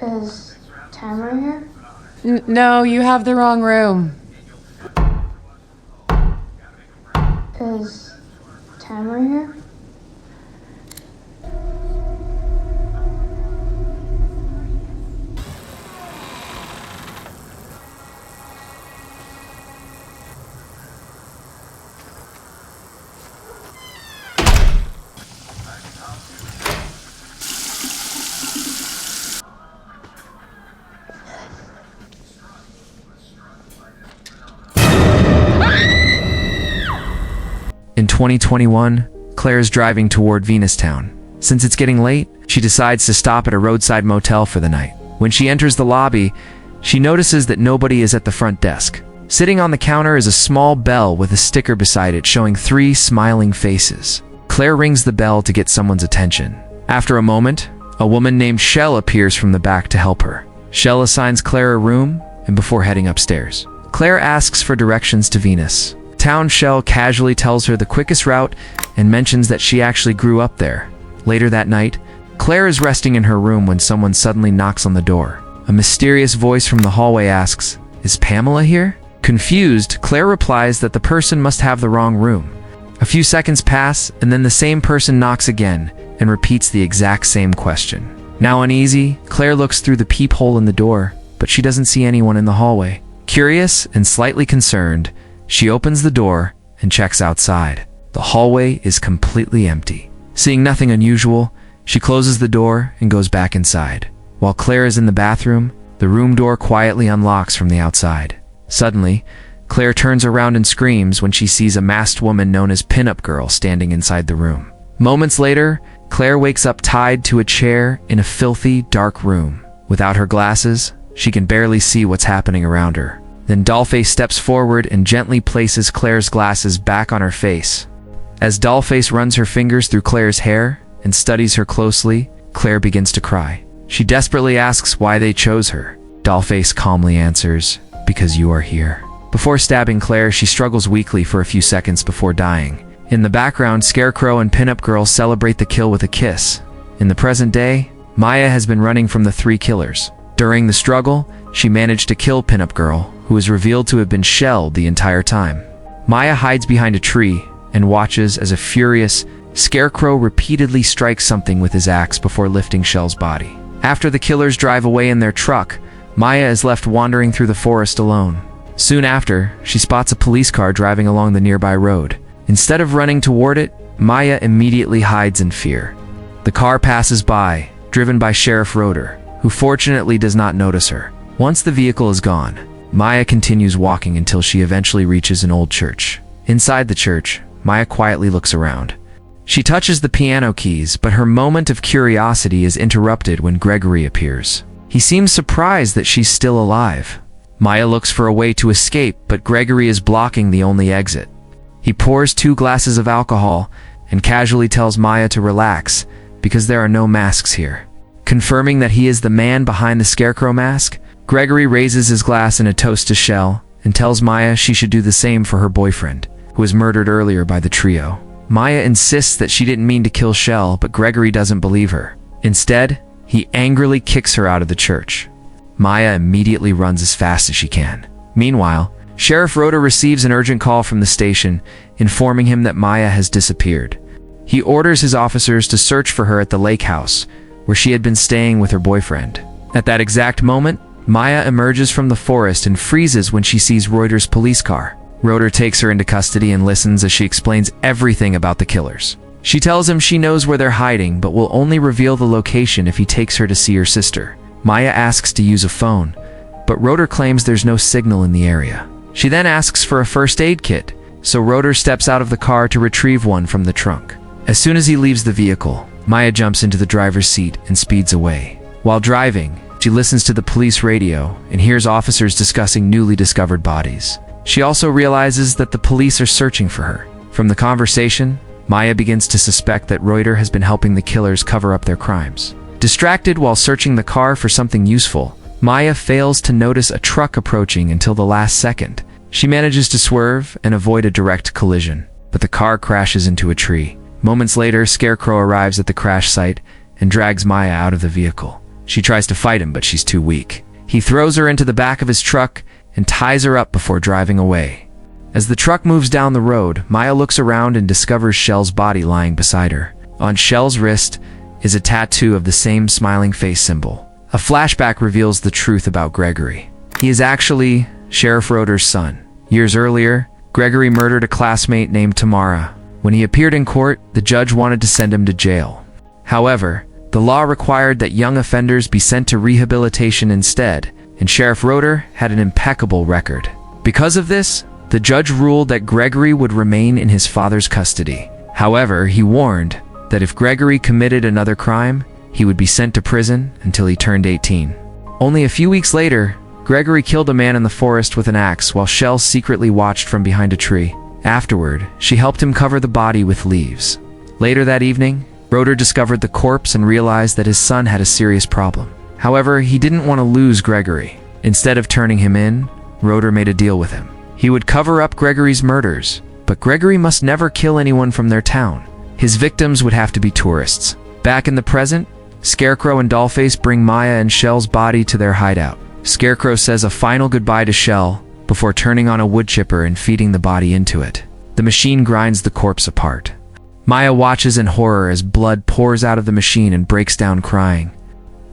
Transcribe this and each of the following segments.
Is Tamara here? No, you have the wrong room. Is Tamara here? In 2021, Claire is driving toward Venustown. Since it's getting late, she decides to stop at a roadside motel for the night. When she enters the lobby, she notices that nobody is at the front desk. Sitting on the counter is a small bell with a sticker beside it showing 3 smiling faces. Claire rings the bell to get someone's attention. After a moment, a woman named Shell appears from the back to help her. Shell assigns Claire a room, and before heading upstairs, Claire asks for directions to Venus. Town Shell casually tells her the quickest route and mentions that she actually grew up there. Later that night, Claire is resting in her room when someone suddenly knocks on the door. A mysterious voice from the hallway asks, "Is Pamela here?" Confused, Claire replies that the person must have the wrong room. A few seconds pass, and then the same person knocks again and repeats the exact same question. Now uneasy, Claire looks through the peephole in the door, but she doesn't see anyone in the hallway. Curious and slightly concerned, she opens the door and checks outside. The hallway is completely empty. Seeing nothing unusual, she closes the door and goes back inside. While Claire is in the bathroom, the room door quietly unlocks from the outside. Suddenly, Claire turns around and screams when she sees a masked woman known as Pinup Girl standing inside the room. Moments later, Claire wakes up tied to a chair in a filthy, dark room. Without her glasses, she can barely see what's happening around her. Then Dollface steps forward and gently places Claire's glasses back on her face. As Dollface runs her fingers through Claire's hair and studies her closely, Claire begins to cry. She desperately asks why they chose her. Dollface calmly answers, "Because you are here." Before stabbing Claire, she struggles weakly for a few seconds before dying. In the background, Scarecrow and Pinup Girl celebrate the kill with a kiss. In the present day, Maya has been running from the 3 killers. During the struggle, she managed to kill Pinup Girl, who is revealed to have been shelled the entire time. Maya hides behind a tree and watches as a furious Scarecrow repeatedly strikes something with his axe before lifting Shell's body. After the killers drive away in their truck, Maya is left wandering through the forest alone. Soon after, she spots a police car driving along the nearby road. Instead of running toward it, Maya immediately hides in fear. The car passes by, driven by Sheriff Rotor, who fortunately does not notice her. Once the vehicle is gone, Maya continues walking until she eventually reaches an old church. Inside the church, Maya quietly looks around. She touches the piano keys, but her moment of curiosity is interrupted when Gregory appears. He seems surprised that she's still alive. Maya looks for a way to escape, but Gregory is blocking the only exit. He pours 2 glasses of alcohol and casually tells Maya to relax because there are no masks here. Confirming that he is the man behind the Scarecrow mask, Gregory raises his glass in a toast to Shell and tells Maya she should do the same for her boyfriend, who was murdered earlier by the trio. Maya insists that she didn't mean to kill Shell, but Gregory doesn't believe her. Instead, he angrily kicks her out of the church. Maya immediately runs as fast as she can. Meanwhile, Sheriff Rotor receives an urgent call from the station, informing him that Maya has disappeared. He orders his officers to search for her at the lake house, where she had been staying with her boyfriend. At that exact moment, Maya emerges from the forest and freezes when she sees Rotor's police car. Rotor takes her into custody and listens as she explains everything about the killers. She tells him she knows where they're hiding, but will only reveal the location if he takes her to see her sister. Maya asks to use a phone, but Rotor claims there's no signal in the area. She then asks for a first aid kit, so Rotor steps out of the car to retrieve one from the trunk. As soon as he leaves the vehicle, Maya jumps into the driver's seat and speeds away. While driving, she listens to the police radio and hears officers discussing newly discovered bodies. She also realizes that the police are searching for her. From the conversation, Maya begins to suspect that Reuter has been helping the killers cover up their crimes. Distracted while searching the car for something useful, Maya fails to notice a truck approaching until the last second. She manages to swerve and avoid a direct collision, but the car crashes into a tree. Moments later, Scarecrow arrives at the crash site and drags Maya out of the vehicle. She tries to fight him, but she's too weak. He throws her into the back of his truck and ties her up before driving away. As the truck moves down the road, Maya looks around and discovers Shell's body lying beside her. On Shell's wrist is a tattoo of the same smiling face symbol. A flashback reveals the truth about Gregory. He is actually Sheriff Roeder's son. Years earlier, Gregory murdered a classmate named Tamara. When he appeared in court, the judge wanted to send him to jail. However, the law required that young offenders be sent to rehabilitation instead, and Sheriff Roeder had an impeccable record. Because of this, the judge ruled that Gregory would remain in his father's custody. However, he warned that if Gregory committed another crime, he would be sent to prison until he turned 18. Only a few weeks later, Gregory killed a man in the forest with an axe while Shell secretly watched from behind a tree. Afterward, she helped him cover the body with leaves. Later that evening, Roeder discovered the corpse and realized that his son had a serious problem. However, he didn't want to lose Gregory. Instead of turning him in, Roeder made a deal with him. He would cover up Gregory's murders, but Gregory must never kill anyone from their town. His victims would have to be tourists. Back in the present, Scarecrow and Dollface bring Maya and Shell's body to their hideout. Scarecrow says a final goodbye to Shell before turning on a wood chipper and feeding the body into it. The machine grinds the corpse apart. Maya watches in horror as blood pours out of the machine and breaks down crying.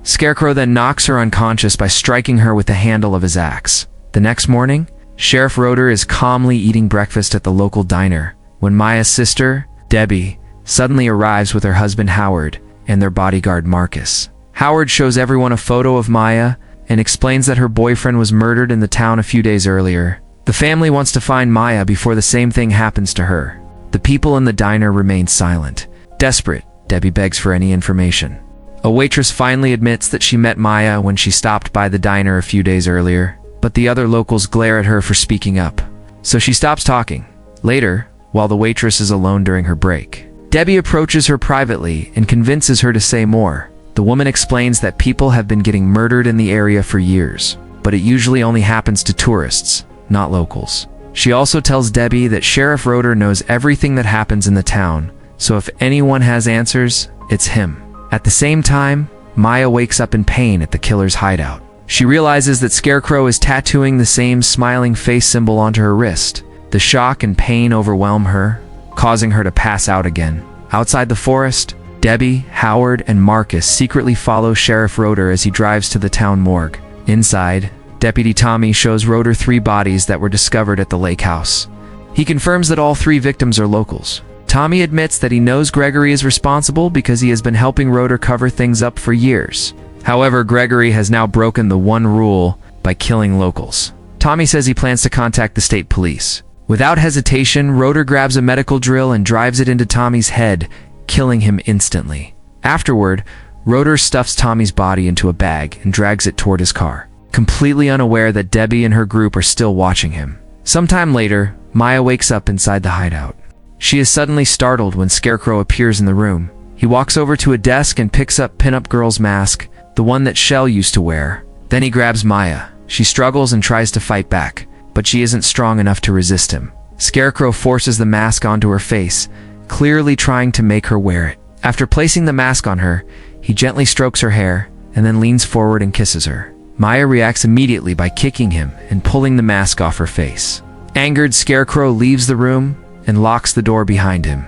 Scarecrow then knocks her unconscious by striking her with the handle of his axe. The next morning, Sheriff Roeder is calmly eating breakfast at the local diner when Maya's sister, Debbie, suddenly arrives with her husband Howard and their bodyguard Marcus. Howard shows everyone a photo of Maya and explains that her boyfriend was murdered in the town a few days earlier. The family wants to find Maya before the same thing happens to her. The people in the diner remain silent. Desperate, Debbie begs for any information. A waitress finally admits that she met Maya when she stopped by the diner a few days earlier, but the other locals glare at her for speaking up, so she stops talking. Later, while the waitress is alone during her break, Debbie approaches her privately and convinces her to say more. The woman explains that people have been getting murdered in the area for years, but it usually only happens to tourists, not locals. She also tells Debbie that Sheriff Roeder knows everything that happens in the town, so if anyone has answers, it's him. At the same time, Maya wakes up in pain at the killer's hideout. She realizes that Scarecrow is tattooing the same smiling face symbol onto her wrist. The shock and pain overwhelm her, causing her to pass out again. Outside the forest, Debbie, Howard, and Marcus secretly follow Sheriff Roeder as he drives to the town morgue. Inside, Deputy Tommy shows Roeder 3 bodies that were discovered at the lake house. He confirms that all 3 victims are locals. Tommy admits that he knows Gregory is responsible because he has been helping Roeder cover things up for years. However, Gregory has now broken the one rule by killing locals. Tommy says he plans to contact the state police. Without hesitation, Roeder grabs a medical drill and drives it into Tommy's head, killing him instantly. Afterward, Roeder stuffs Tommy's body into a bag and drags it toward his car, completely unaware that Debbie and her group are still watching him. Sometime later, Maya wakes up inside the hideout. She is suddenly startled when Scarecrow appears in the room. He walks over to a desk and picks up Pinup Girl's mask, the one that Shell used to wear. Then he grabs Maya. She struggles and tries to fight back, but she isn't strong enough to resist him. Scarecrow forces the mask onto her face, clearly trying to make her wear it. After placing the mask on her, he gently strokes her hair and then leans forward and kisses her. Maya reacts immediately by kicking him and pulling the mask off her face. Angered, Scarecrow leaves the room and locks the door behind him.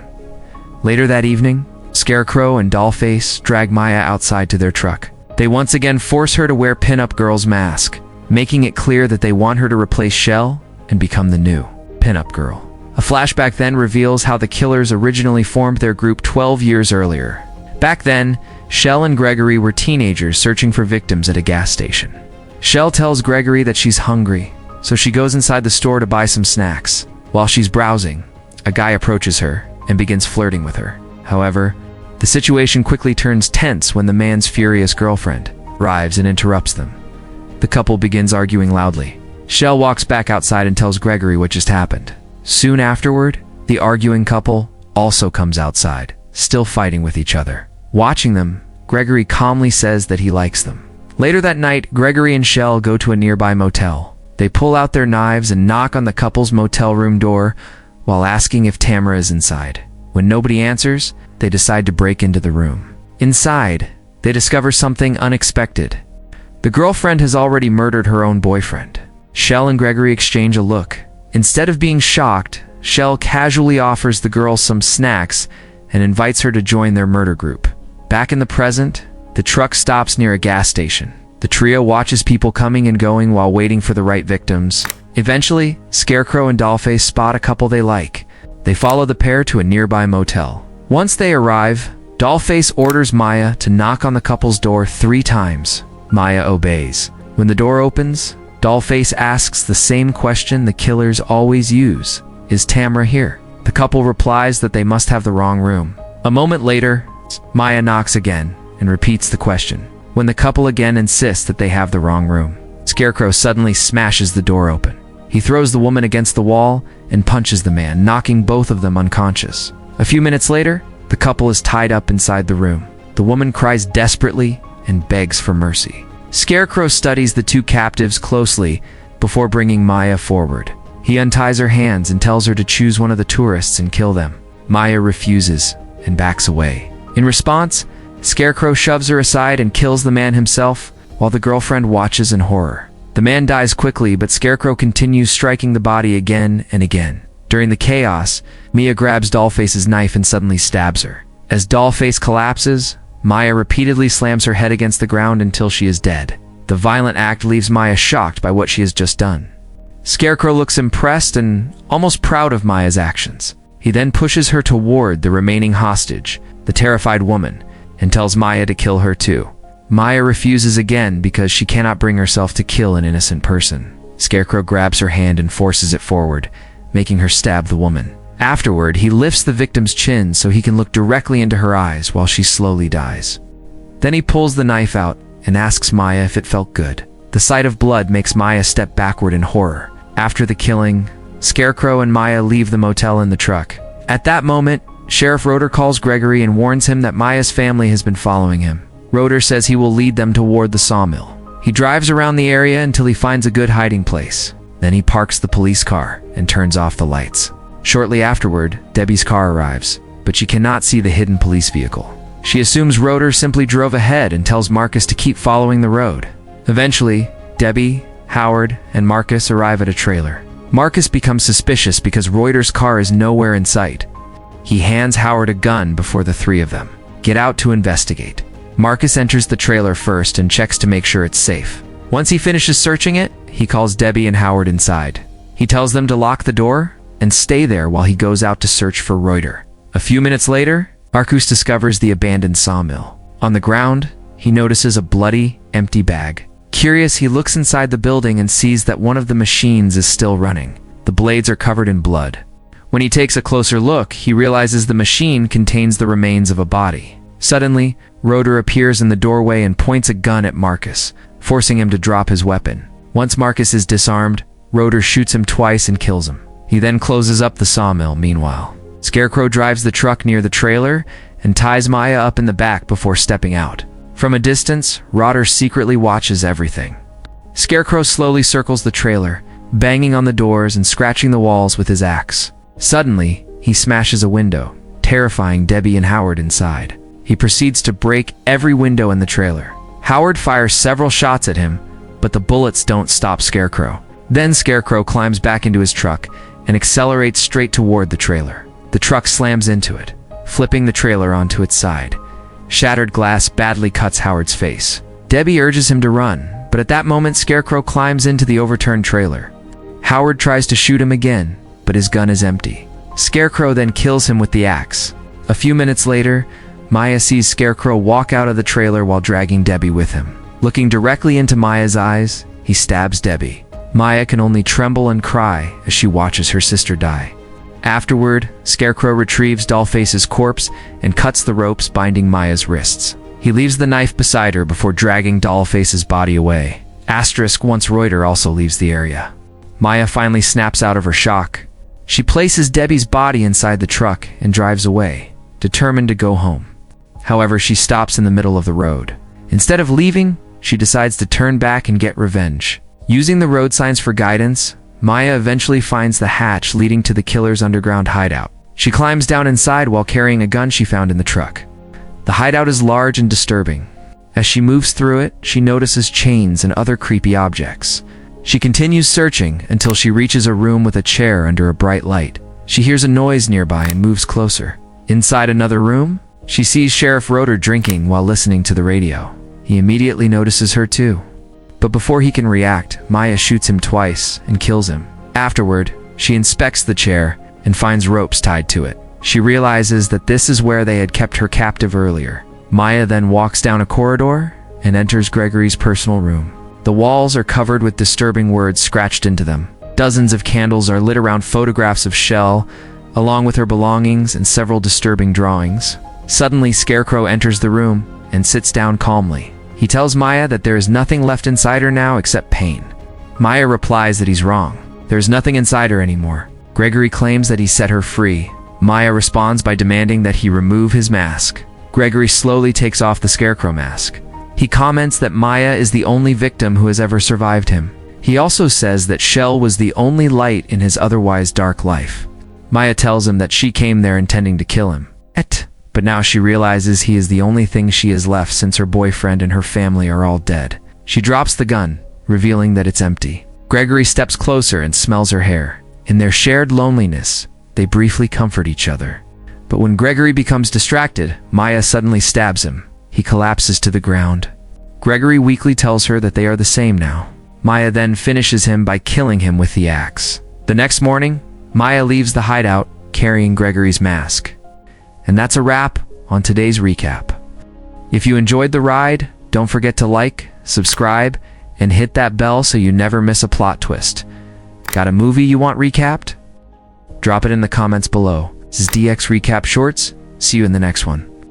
Later that evening, Scarecrow and Dollface drag Maya outside to their truck. They once again force her to wear Pinup Girl's mask, making it clear that they want her to replace Shell and become the new Pinup Girl. A flashback then reveals how the killers originally formed their group 12 years earlier. Back then, Shell and Gregory were teenagers searching for victims at a gas station. Shell tells Gregory that she's hungry, so she goes inside the store to buy some snacks. While she's browsing, a guy approaches her and begins flirting with her. However, the situation quickly turns tense when the man's furious girlfriend arrives and interrupts them. The couple begins arguing loudly. Shell walks back outside and tells Gregory what just happened. Soon afterward, the arguing couple also comes outside, still fighting with each other. Watching them, Gregory calmly says that he likes them. Later that night, Gregory and Shell go to a nearby motel. They pull out their knives and knock on the couple's motel room door while asking if Tamara is inside. When nobody answers, they decide to break into the room. Inside, they discover something unexpected. The girlfriend has already murdered her own boyfriend. Shell and Gregory exchange a look. Instead of being shocked, Shell casually offers the girl some snacks and invites her to join their murder group. Back in the present, the truck stops near a gas station. The trio watches people coming and going while waiting for the right victims. Eventually, Scarecrow and Dollface spot a couple they like. They follow the pair to a nearby motel. Once they arrive, Dollface orders Maya to knock on the couple's door 3 times. Maya obeys. When the door opens, Dollface asks the same question the killers always use. Is Tamra here? The couple replies that they must have the wrong room. A moment later, Maya knocks again and repeats the question. When the couple again insists that they have the wrong room, Scarecrow suddenly smashes the door open. He throws the woman against the wall and punches the man, knocking both of them unconscious. A few minutes later, the couple is tied up inside the room. The woman cries desperately and begs for mercy. Scarecrow studies the 2 captives closely before bringing Maya forward. He unties her hands and tells her to choose one of the tourists and kill them. Maya refuses and backs away. In response, Scarecrow shoves her aside and kills the man himself, while the girlfriend watches in horror. The man dies quickly, but Scarecrow continues striking the body again and again. During the chaos, Mia grabs Dollface's knife and suddenly stabs her. As Dollface collapses, Maya repeatedly slams her head against the ground until she is dead. The violent act leaves Maya shocked by what she has just done. Scarecrow looks impressed and almost proud of Maya's actions. He then pushes her toward the remaining hostage, the terrified woman, and tells Maya to kill her too. Maya refuses again because she cannot bring herself to kill an innocent person. Scarecrow grabs her hand and forces it forward, making her stab the woman. Afterward, he lifts the victim's chin so he can look directly into her eyes while she slowly dies. Then he pulls the knife out and asks Maya if it felt good. The sight of blood makes Maya step backward in horror. After the killing, Scarecrow and Maya leave the motel in the truck. At that moment, Sheriff Roeder calls Gregory and warns him that Maya's family has been following him. Roeder says he will lead them toward the sawmill. He drives around the area until he finds a good hiding place. Then he parks the police car and turns off the lights. Shortly afterward, Debbie's car arrives, but she cannot see the hidden police vehicle. She assumes Roeder simply drove ahead and tells Marcus to keep following the road. Eventually, Debbie, Howard, and Marcus arrive at a trailer. Marcus becomes suspicious because Roeder's car is nowhere in sight. He hands Howard a gun before the 3 of them get out to investigate. Marcus enters the trailer first and checks to make sure it's safe. Once he finishes searching it, he calls Debbie and Howard inside. He tells them to lock the door and stay there while he goes out to search for Roeder. A few minutes later, Marcus discovers the abandoned sawmill. On the ground, he notices a bloody, empty bag. Curious, he looks inside the building and sees that one of the machines is still running. The blades are covered in blood. When he takes a closer look, he realizes the machine contains the remains of a body. Suddenly, Roeder appears in the doorway and points a gun at Marcus, forcing him to drop his weapon. Once Marcus is disarmed, Roeder shoots him twice and kills him. He then closes up the sawmill. Meanwhile, Scarecrow drives the truck near the trailer and ties Maya up in the back before stepping out. From a distance, Roeder secretly watches everything. Scarecrow slowly circles the trailer, banging on the doors and scratching the walls with his axe. Suddenly, he smashes a window, terrifying Debbie and Howard inside. He proceeds to break every window in the trailer. Howard fires several shots at him, but the bullets don't stop Scarecrow. Then Scarecrow climbs back into his truck and accelerates straight toward the trailer. The truck slams into it, flipping the trailer onto its side. Shattered glass badly cuts Howard's face. Debbie urges him to run, but at that moment Scarecrow climbs into the overturned trailer. Howard tries to shoot him again, but his gun is empty. Scarecrow then kills him with the axe. A few minutes later, Maya sees Scarecrow walk out of the trailer while dragging Debbie with him. Looking directly into Maya's eyes, he stabs Debbie. Maya can only tremble and cry as she watches her sister die. Afterward, Scarecrow retrieves Dollface's corpse and cuts the ropes binding Maya's wrists. He leaves the knife beside her before dragging Dollface's body away. Once Roeder also leaves the area. Maya finally snaps out of her shock. She places Debbie's body inside the truck and drives away, determined to go home. However, she stops in the middle of the road. Instead of leaving, she decides to turn back and get revenge. Using the road signs for guidance, Maya eventually finds the hatch leading to the killer's underground hideout. She climbs down inside while carrying a gun she found in the truck. The hideout is large and disturbing. As she moves through it, she notices chains and other creepy objects. She continues searching until she reaches a room with a chair under a bright light. She hears a noise nearby and moves closer. Inside another room, she sees Sheriff Roeder drinking while listening to the radio. He immediately notices her too. But before he can react, Maya shoots him twice and kills him. Afterward, she inspects the chair and finds ropes tied to it. She realizes that this is where they had kept her captive earlier. Maya then walks down a corridor and enters Gregory's personal room. The walls are covered with disturbing words scratched into them. Dozens of candles are lit around photographs of Shell, along with her belongings and several disturbing drawings. Suddenly, Scarecrow enters the room and sits down calmly. He tells Maya that there is nothing left inside her now except pain. Maya replies that he's wrong. There's nothing inside her anymore. Gregory claims that he set her free. Maya responds by demanding that he remove his mask. Gregory slowly takes off the Scarecrow mask. He comments that Maya is the only victim who has ever survived him. He also says that Shell was the only light in his otherwise dark life. Maya tells him that she came there intending to kill him. But now she realizes he is the only thing she has left since her boyfriend and her family are all dead. She drops the gun, revealing that it's empty. Gregory steps closer and smells her hair. In their shared loneliness, they briefly comfort each other. But when Gregory becomes distracted, Maya suddenly stabs him. He collapses to the ground. Gregory weakly tells her that they are the same now. Maya then finishes him by killing him with the axe. The next morning, Maya leaves the hideout carrying Gregory's mask. And that's a wrap on today's recap. If you enjoyed the ride, don't forget to like, subscribe, and hit that bell so you never miss a plot twist. Got a movie you want recapped? Drop it in the comments below. This is DX Recap Shorts. See you in the next one.